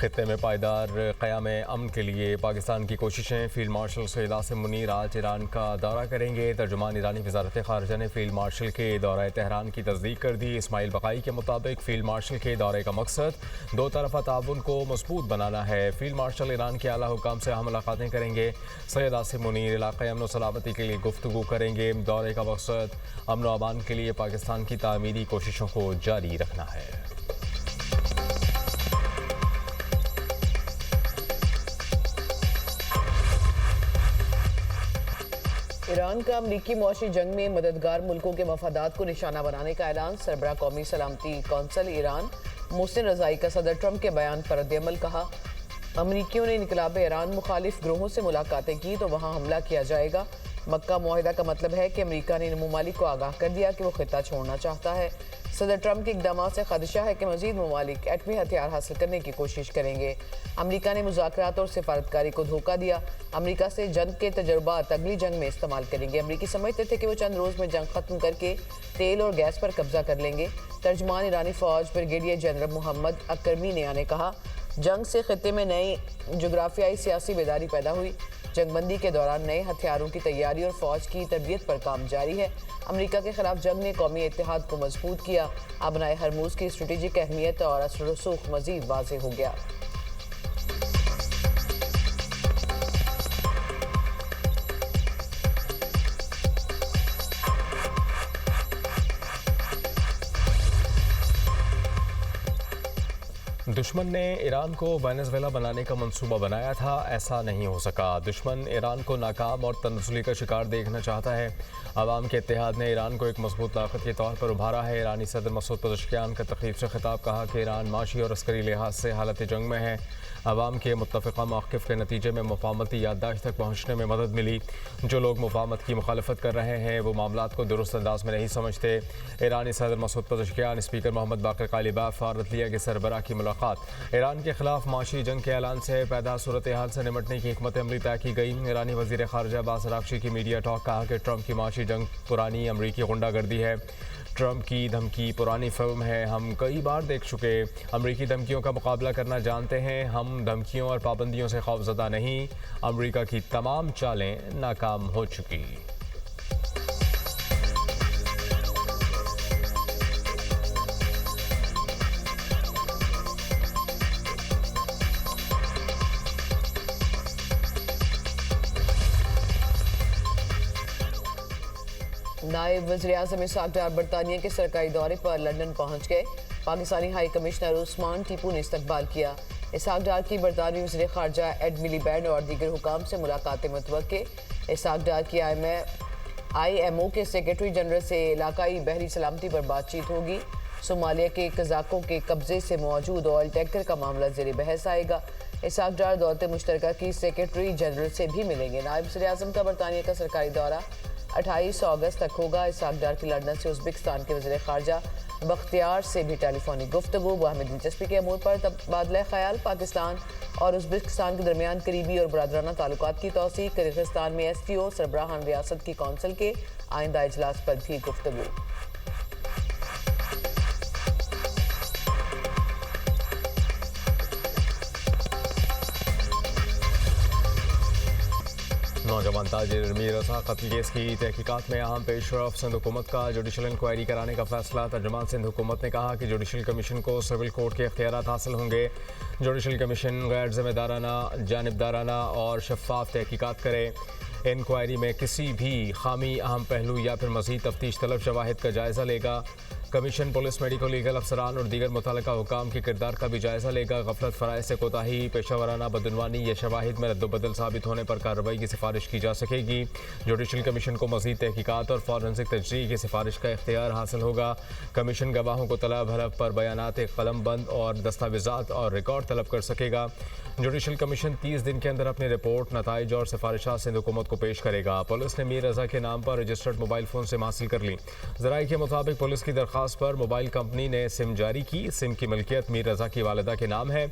खित्ते में पायदार क़याम अमन के लिए पाकिस्तान की कोशिशें। फील्ड मार्शल सैयद आसिम मुनीर आज ईरान का दौरा करेंगे। तर्जुमान ईरानी वज़ारत ख़ारिजा ने फील्ड मार्शल के दौरे तेहरान की तस्दीक कर दी। इस्माइल बक़ाई के मुताबिक फ़ील्ड मार्शल के दौरे का मकसद दो तरफ़ा ताउन को मजबूत बनाना है। फील्ड मार्शल ईरान के आला हुकाम से अहम मुलाकातें करेंगे। सैयद आसिम मुनीर इलाक़े अमन व सलामती के लिए गुफ्तगू करेंगे। दौरे का मकसद अमन व अमान के लिए पाकिस्तान की तामीरी कोशिशों को जारी रखना है। ईरान का अमरीकी मौशी जंग में मददगार मुल्कों के मफादात को निशाना बनाने का ऐलान। सरबराह कौमी सलामती कौंसल ईरान मोहसिन रज़ाई का सदर ट्रंप के बयान पर रद्द-ए-अमल। कहा, अमरीकियों ने इनकलाब ईरान मुखालिफ ग्रोहों से मुलाकातें की तो वहाँ हमला किया जाएगा। मक्का मुआहिदा का मतलब है कि अमरीका ने इन ममालिक को आगाह कर दिया कि वो खिता छोड़ना चाहता है। सदर ट्रंप के इकदाम से खदशा है कि मजीद ममालिक एटमी हथियार हासिल करने की कोशिश करेंगे। अमरीका ने मुज़ाकरात और सिफारतकारी को धोखा दिया। अमरीका से जंग के तजुर्बात अगली जंग में इस्तेमाल करेंगे। अमरीकी समझते थे कि वो चंद रोज़ में जंग खत्म करके तेल और गैस पर कब्जा कर लेंगे। तर्जमान ईरानी फ़ौज ब्रिगेडियर जनरल मोहम्मद अकरमीनिया ने कहा, जंग से खित्ते में नई जोग्राफियाई सियासी बेदारी पैदा हुई। जंगबंदी के दौरान नए हथियारों की तैयारी और फौज की तरबियत पर काम जारी है। अमेरिका के खिलाफ जंग ने कौमी इत्तेहाद को मजबूत किया। अबनाए हरमूज की स्ट्रेटेजिक अहमियत और असर रसूख मजीद वाज़ेह हो गया। दुश्मन ने ईरान को वेनेजुएला बनाने का मंसूबा बनाया था, ऐसा नहीं हो सका। दुश्मन ईरान को नाकाम और तनज़ुली का शिकार देखना चाहता है। अवाम के इत्तेहाद ने ईरान को एक मजबूत ताकत के तौर पर उभारा है। ईरानी सदर मसूद पज़ेश्कियान का तक़रीब से खिताब। कहा कि ईरान माशी और अस्करी लिहाज से हालत जंग में है। अवाम के मुत्तफ़िक़ा मौक़िफ़ के नतीजे में मुफ़ाहमती याददाश्त तक पहुँचने में मदद मिली। जो लोग मुफ़ाहमत की मुखालफत कर रहे हैं वो मामलात को दुरुस्त अंदाज में नहीं समझते। ईरानी सदर मसूद पज़ेश्कियान, स्पीकर मोहम्मद बाक़िर कालिबाफ और अदलिया के सरबराह की मुलाकात। ईरान के खिलाफ माशी जंग के ऐलान से पैदा सूरत हाल से निमटने की हिकमत अमली तय की गई। ईरानी वज़ीर ख़ारिजा अब्बास अराग़ची की मीडिया टॉक। कहा कि ट्रंप की माशी जंग पुरानी अमरीकी गुंडागर्दी है। ट्रंप की धमकी पुरानी फिल्म है, हम कई बार देख चुके। अमरीकी धमकियों का मुकाबला करना जानते हैं। हम धमकियों और पाबंदियों से खौफज़दा नहीं। अमरीका की तमाम चालें नाकाम हो चुकी। नायब वज़ीर-ए-आज़म इसहाक़ डार बरतानिया के सरकारी दौरे पर लंदन पहुँच गए। पाकिस्तानी हाई कमिश्नर उस्मान टीपू ने इस्तकबाल किया। इसहाक़ डार की बरतानवी वज़ीर ख़ारिजा एड मिलीबैंड और दीगर हुकाम से मुलाकातें मुतवक्के। इसहाक़ डार की IMO के सेक्रेटरी जनरल से इलाकाई बहरी सलामती पर बातचीत होगी। सोमालिया के कज़ाकों के कब्जे से मौजूद ऑयल टैंकर का मामला ज़ेर बहस आएगा। इसहाक़ डार दौलत मुश्तरका की सेक्रेटरी जनरल से भी मिलेंगे। नायब वज़ीर-ए-आज़म का बरतानिया का सरकारी दौरा 28 अगस्त तक होगा। इसहाक़ डार की लंदन से उज़्बेकिस्तान के वज़ीर ख़ारिजा बख्तियार से भी टेलीफोनिक गुफ्तगू। बाहमी दिलचस्पी के अमूर पर तबादला ख्याल। पाकिस्तान और उज़्बेकिस्तान के दरमियान करीबी और बरादराना ताल्लुकात की तौसीक़। किर्गिस्तान में STO सरबराहान रियासत की कौंसिल के आइंदा इजलास पर भी गुफ्तगू। नौजवान ताजिर मीर रज़ा कत्ल केस की तहकीकात में अहम पेशरफ। सिंध हुकूमत का जुडिशल इंक्वायरी कराने का फैसला। तर्जुमान सिंध हुकूमत ने कहा कि जुडिशल कमीशन को सिविल कोर्ट के इख्तियारात हासिल होंगे। जुडिशल कमीशन गैर जिम्मेदाराना, जानिबदाराना और शफाफ तहकीकात करे। इंक्वायरी में किसी भी खामी, अहम पहलू या फिर मज़ीद तफ्तीश तलब शवाहिद का जायज़ा लेगा। कमीशन पुलिस, मेडिको लीगल अफसरान और दीगर मुतल्लिका हुकाम के किरदार का भी जायज़ा लेगा। गफलत, फ़राइज़ से कोताही, पेशावराना बदउनवानी या शवाहिद में रद्दोबदल साबित होने पर कार्रवाई की सिफारिश की जा सकेगी। जुडिशल कमीशन को मज़ीद तहकीकात और फॉरेंसिक तजरीह की सिफारिश का इख्तियार हासिल होगा। कमीशन गवाहों को तलब हलफ पर बयानात कलमबंद और दस्तावेज़ात और रिकॉर्ड तलब कर सकेगा। जुडिशल कमीशन 30 दिन के अंदर अपनी रिपोर्ट, नताइज और सिफारिशात सिंध हुकूमत को पेश करेगा। पुलिस ने मीर रज़ा के नाम पर रजिस्टर्ड मोबाइल फ़ोन सिम हासिल कर ली। ज़राए के मुताबिक पुलिस की दरख्वास्त पर मोबाइल कंपनी ने सिम जारी की। सिम की मिल्कियत मीर रज़ा की वालिदा के नाम है।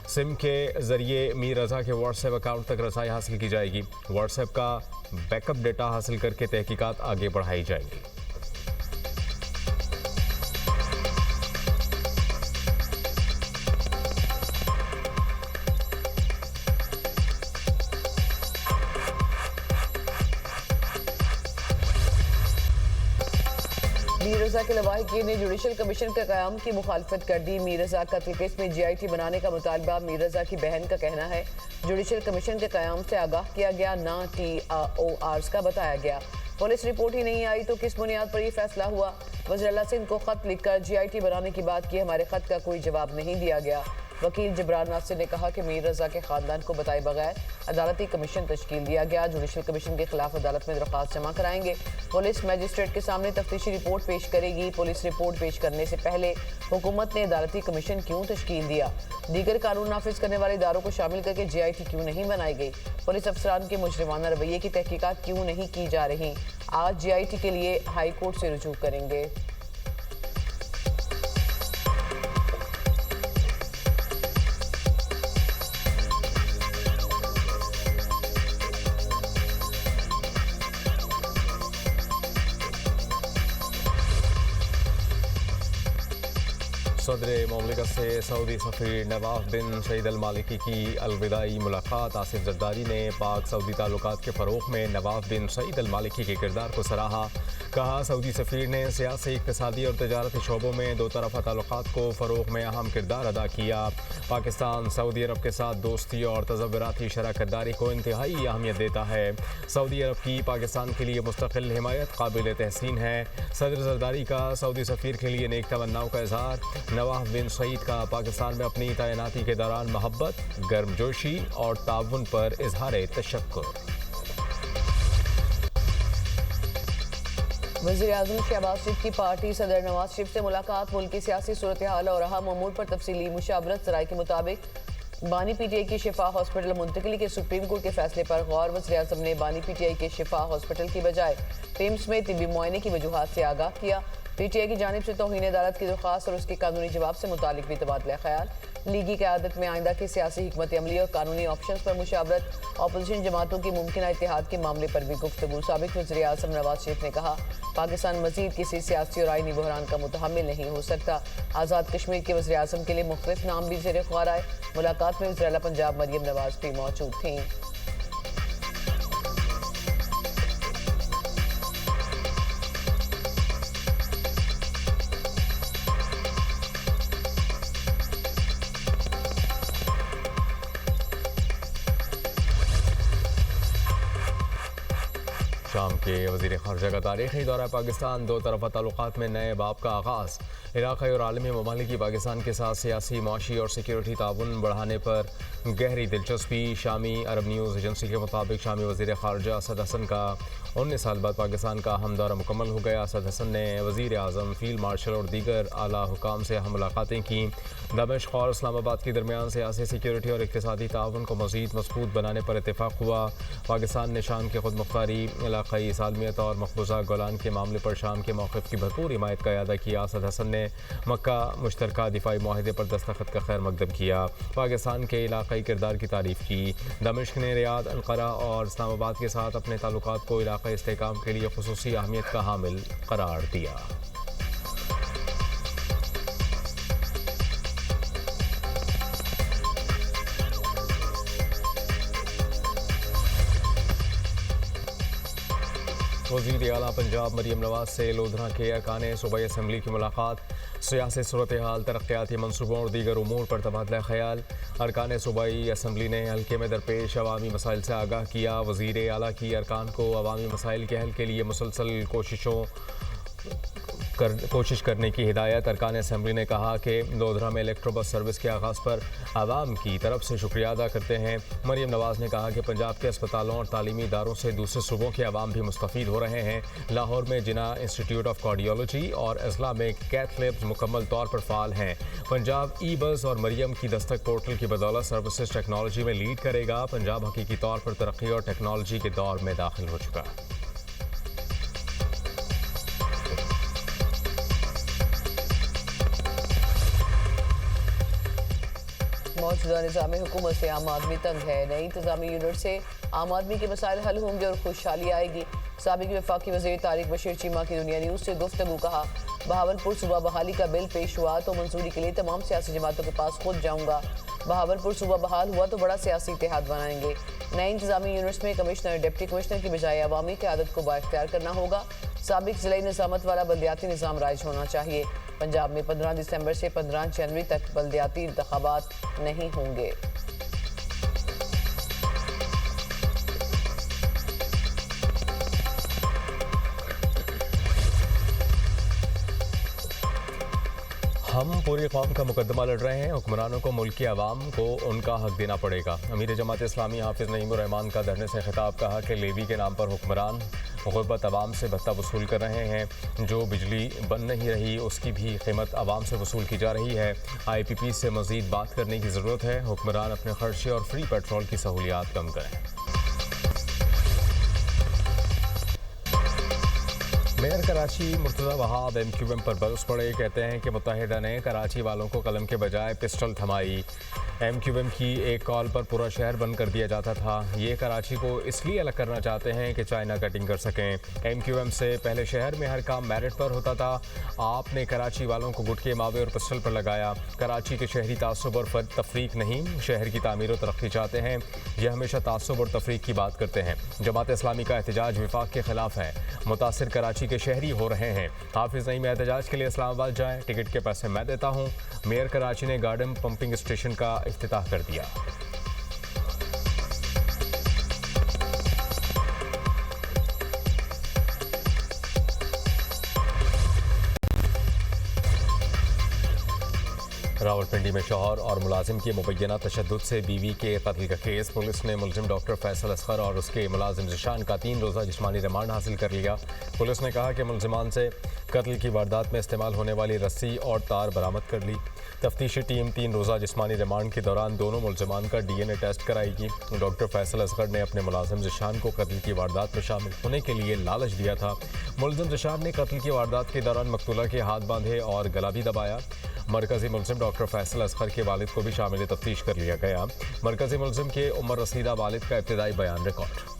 सिम के ज़रिए मीर रज़ा के व्हाट्सएप अकाउंट तक रसाई हासिल की जाएगी। व्हाट्सएप का बैकअप डेटा हासिल करके तहकीकात आगे बढ़ाई जाएगी। रजा के लवाहिकीन ने जुडिशल कमीशन के क़याम की मुखालफत कर दी। मीर रजा कत्ल केस में GIT बनाने का मुतालबा। मीर रजा की बहन का कहना है जुडिशल कमीशन के क़याम से आगाह किया गया, ना TORs का बताया गया। पुलिस रिपोर्ट ही नहीं आई तो किस बुनियाद पर यह फैसला हुआ। वज़ीर आला सिंध को खत लिखकर GIT बनाने की बात की, हमारे खत का कोई जवाब नहीं दिया गया। वकील जबरान नासिर ने कहा कि मीर रजा के खानदान को बताए बगैर अदालती कमीशन तश्कील दिया गया। जुडिशल कमीशन के खिलाफ अदालत में दरख्वास्त जमा कराएंगे। पुलिस मजिस्ट्रेट के सामने तफ्तीशी रिपोर्ट पेश करेगी। पुलिस रिपोर्ट पेश करने से पहले हुकूमत ने अदालती कमीशन क्यों तश्कील दिया? दीगर कानून नाफिज करने वाले इदारों को शामिल करके GIT क्यों नहीं बनाई गई? पुलिस अफसरान के मुजरिमाना रवैये की तहकीकात क्यों नहीं की जा रही? आज GIT के लिए हाई कोर्ट से रुजू करेंगे। सदर ममलिकत से सऊदी सफ़ीर नवाफ बिन सईद अल मालिकी की अलविदाई मुलाकात। आसिफ जरदारी ने पाक सऊदी ताल्लुकात के फ़रोग़ में नवाफ बिन सईद अल मालिकी के किरदार को सराहा। कहा सऊदी सफ़ीर ने सियासी, इक़्तिसादी और तजारती शोबों में दो तरफ़ा ताल्लुकात को फ़रोग़ में अहम किरदार अदा किया। पाकिस्तान सऊदी अरब के साथ दोस्ती और तज़व्वुराती शराकतदारी को इंतहाई अहमियत देता है। सऊदी अरब की पाकिस्तान के लिए मुस्तक़िल हिमायत काबिल तहसीन है। सदर जरदारी का सऊदी सफ़ीर के लिए नेक तमन्नाओं का इज़हार। नवाफ बिन सईद का पाकिस्तान में अपनी तैनाती के दौरान मोहब्बत, गर्मजोशी और ताउन पर इजहार तशक्कुर। वज़ीर आज़म शहबाज शरीफ की पार्टी सदर नवाज शरीफ से मुलाकात। मुल्क की सियासी सूरत हाल और अहम अमूर पर तफसीली मुशावरत। ज़राए के मुताबिक बानी PTI की शिफा हॉस्पिटल मुंतकली के सुप्रीम कोर्ट के फैसले पर गौर। वज़ीर आज़म ने बानी PTI के शिफा हॉस्पिटल की बजाय पेम्स में तिब्बी मुआयने की वजूहात से आगाह किया। PTI की जानिब से तौहीन अदालत की दरख्वास्त और उसके कानूनी जवाब से मुतालिक भी तबादला ख्याल। लीगी क़यादत में आइंदा की सियासी हिकमत अमली और कानूनी ऑप्शन पर मुशावरत। अपोजिशन जमातों की मुमकिन इत्तेहाद के मामले पर भी गुफ्तगू। साबिक वज़ीर आज़म नवाज शरीफ ने कहा पाकिस्तान मजीद किसी सियासी और आईनी बहरान का मुतहम्मिल नहीं हो सकता। आज़ाद कश्मीर के वज़ीर आज़म के लिए मुख्तलिफ नाम भी ज़ेर ख्वार आए। मुलाकात में वज़ीर आला पंजाब मरियम नवाज भी मौजूद थीं। शाम के वज़ीर ख़ारजा का तारीख़ी दौरा पाकिस्तान। दो तरफ़ा ताल्लुकात में नए बाब का आगाज़। इलाक़ाई और आलमी ममालिक की पाकिस्तान के साथ सियासी, माशी और सिक्योरिटी ताउन बढ़ाने पर गहरी दिलचस्पी। शामी अरब न्यूज़ एजेंसी के मुताबिक शामी वज़ीर ख़ारजा असद हसन का 19 साल बाद पाकिस्तान का अहम दौरा मुकम्मल हो गया। असद हसन ने वज़ीर आज़म, फ़ील्ड मार्शल और दीगर आला हुकाम से अहम मुलाकातें की। दमिश्क और इस्लामाबाद के दरमियान सियासी, सिक्योरिटी और इक़्तिसादी ताउन को मज़ीद मज़बूत बनाने पर इत्तेफ़ाक़ हुआ। पाकिस्तान ने शाम की खुद मुख्तारी, इलाक़ाई सालमियत और मकबूजा गोलान के मामले पर शाम के मौक़िफ़ की भरपूर हिमायत का अदा किया। असद हसन ने मक्का मुश्तरका दिफाई मुआहदे पर दस्तखत का खैर मकदम किया। पाकिस्तान के इलाक़ाई किरदार की तारीफ़ की। दमिश्क ने रियाद, अंकारा और इस्लामाबाद के साथ अपने ताल्लुकात को इलाक़ाई इस्तेहकाम के लिए ख़ुसूसी अहमियत का हामिल करार दिया। वज़ीर आला पंजाब मरियम नवाज से लोधरा के अरकान सूबाई असम्बली की मुलाकात। सियासी सूरत हाल, तरक्याती मनसूबों और दीगर उमूर पर तबादला ख्याल। अरकान सूबाई असम्बली ने हल्के में दरपेश अवामी मसाइल से आगाह किया। वज़ीर आला की अरकान को अवामी मसाइल के हल के लिए मुसलसल कोशिश करने की हिदायत। अरकान असम्बली ने कहा कि लोधरा में इलेक्ट्रो बस सर्विस के आगाज़ पर आवाम की तरफ से शुक्रिया अदा करते हैं। मरियम नवाज ने कहा कि पंजाब के अस्पतालों और तालीमी इदारों से दूसरे सूबों के आवाम भी मुस्तफ़ीद हो रहे हैं। लाहौर में जिना इंस्टीट्यूट ऑफ कार्डियोलॉजी और अजला में कैथ लैब्स मुकम्मल तौर पर फ़ाल हैं। पंजाब ई बस और मरियम की दस्तक पोर्टल की बदौलत सर्विसेज टेक्नोलॉजी में लीड करेगा। पंजाब हकीकी तौर पर तरक्की और टेक्नोलॉजी के दौर में दाखिल हो चुका। मौजूदा निज़ाम हुकूमत से आम आदमी तंग है। नई इंतजामी यूनिट से आम आदमी के मसाइल हल होंगे और खुशहाली आएगी। साबिक वफाकी वज़ीर तारिक बशीर चीमा की दुनिया न्यूज़ से गुफ्तगू। कहा बहावलपुर सूबा बहाली का बिल पेश हुआ तो मंजूरी के लिए तमाम सियासी जमातों के पास खुद जाऊँगा। बहावलपुर सूबा बहाल हुआ तो बड़ा सियासी इत्तेहाद बनाएंगे। नई इंतजामी यूनिट्स में कमिश्नर, डिप्टी कमिश्नर की बजाय अवामी क़यादत को बाइख्तियार करना होगा। साबिक जिला निजामत वाला बल्दियाती निज़ाम राइज होना चाहिए। पंजाब में 15 दिसंबर से 15 जनवरी तक बल्दियाती इंतखाबात नहीं होंगे। हम पूरी कौम का मुकदमा लड़ रहे हैं। हुक्मरानों को मुल्क की आवाम को उनका हक देना पड़ेगा। अमीर जमात इस्लामी हाफिज नईमुर रहमान का धरने से खिताब, कहा कि लेवी के नाम पर हुक्मरान गुर्बत आवाम से भत्ता वसूल कर रहे हैं। जो बिजली बन नहीं रही उसकी भी कीमत आवाम से वसूल की जा रही है। IPP से मजीद बात करने की ज़रूरत है। हुक्मरान अपने खर्चे और फ्री पेट्रोल की सहूलियात कम करें। मेयर कराची मुर्तज़ा वहाब MQM पर बरस पड़े। कहते हैं कि मुत्तहिदा ने कराची वालों को कलम के बजाय पिस्टल थमाई। MQM की एक कॉल पर पूरा शहर बंद कर दिया जाता था। ये कराची को इसलिए अलग करना चाहते हैं कि चाइना कटिंग कर सकें। MQM से पहले शहर में हर काम मेरिट पर होता था। आपने कराची वालों को गुटके, मावे और पिस्टल पर लगाया। कराची के शहरी तासुब और तफरीक नहीं, शहर की तामीर और तरक्की चाहते हैं। ये हमेशा तासुब और तफरीक की बात करते हैं। जमात इस्लामी का एहतजाज विफाक के खिलाफ है। मुतासिर कराची के शहरी हो रहे हैं। हाफिज नईम एहतजाज के लिए इस्लामाबाद जाएं, टिकट के पैसे मैं देता हूँ। मेयर कराची ने गार्डन पंपिंग स्टेशन का इफ्तिताह कर दिया। रावलपिंडी में शौहर और मुलाजिम की मुबैना तशद्दुद से बीवी के कत्ल का केस। पुलिस ने मुलजिम डॉक्टर फैसल असगर और उसके मुलाजिम ज़िशान का 3 रोज़ा जिस्मानी रिमांड हासिल कर लिया। पुलिस ने कहा कि मुलजिमान से कत्ल की वारदात में इस्तेमाल होने वाली रस्सी और तार बरामद कर ली। तफ्तीशी टीम 3 रोज़ा जिस्मानी रिमांड के दौरान दोनों मुलजिमान का DNA टेस्ट कराएगी। डॉक्टर फैसल असगर ने अपने मुलाजिम ज़िशान को कत्ल की वारदात में शामिल होने के लिए लालच दिया था। मुलजिम ज़िशान ने कत्ल की वारदात के दौरान मकतूला के हाथ बांधे और गला भी दबाया। मरकजी मुलजिम डॉक्टर फैसल असगर के वालिद को भी शामिल तफ्तीश कर लिया गया। मरकजी मुलजिम के उमर रसीदा वालिद का इब्तिदाई बयान रिकॉर्ड।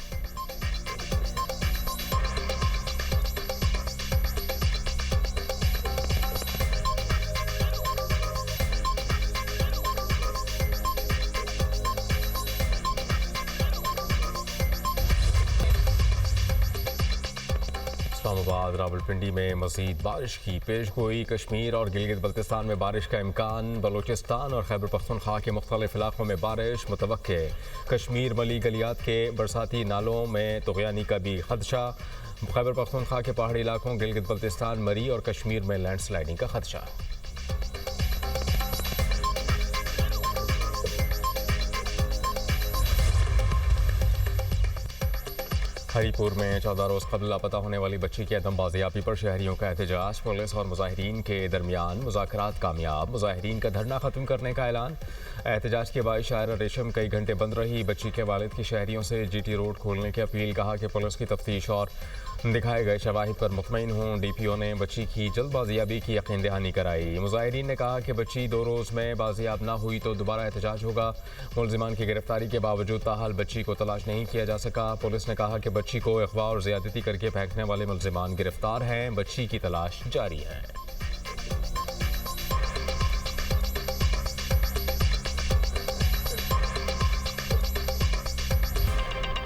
इस्लामाबाद रावलपिंडी में मज़ीद बारिश की पेशगोई। कश्मीर और गिलगित बल्तिस्तान में बारिश का इम्कान। बलोचिस्तान और खैबर पख्तूनख्वा के मुख्तलिफ इलाकों में बारिश मुतवक्के। कश्मीर मली गलियात के बरसाती नालों में तुग़यानी का भी खदशा। खैबर पख्तूनख्वा के पहाड़ी इलाकों गिलगित बल्तिस्तान, मरी और कश्मीर में लैंडस्लाइडिंग का खदशा। हरीपुर में 14 रोज़ कबल लापता होने वाली बच्ची की अदम बाजियाबी पर शहरियों का एहतजाज। पुलिस और मुजाहिरीन के दरमियान मुज़ाकरात कामयाब। मुजाहिरीन का धरना ख़त्म करने का ऐलान। एहतजाज के बाद शायरा रेशम कई घंटे बंद रही। बच्ची के वालिद की शहरियों से GT रोड खोलने की अपील। कहा कि पुलिस की तफ्तीश और दिखाए गए शवाहिद पर मुतमईन हूँ। DPO ने बच्ची की जल्द बाजियाबी की यकीन दहानी कराई। मुजाहिरीन ने कहा कि बच्ची 2 रोज़ में बाजियाब ना हुई तो दोबारा एहतजाज होगा। मुलजिमान की गिरफ्तारी के बावजूद ताहाल बच्ची को तलाश नहीं किया जा सका। पुलिस ने कहा कि बच्ची को अगवा और ज़्यादती करके फेंकने वाले मुलजिमान गिरफ्तार हैं। बच्ची की तलाश जारी है।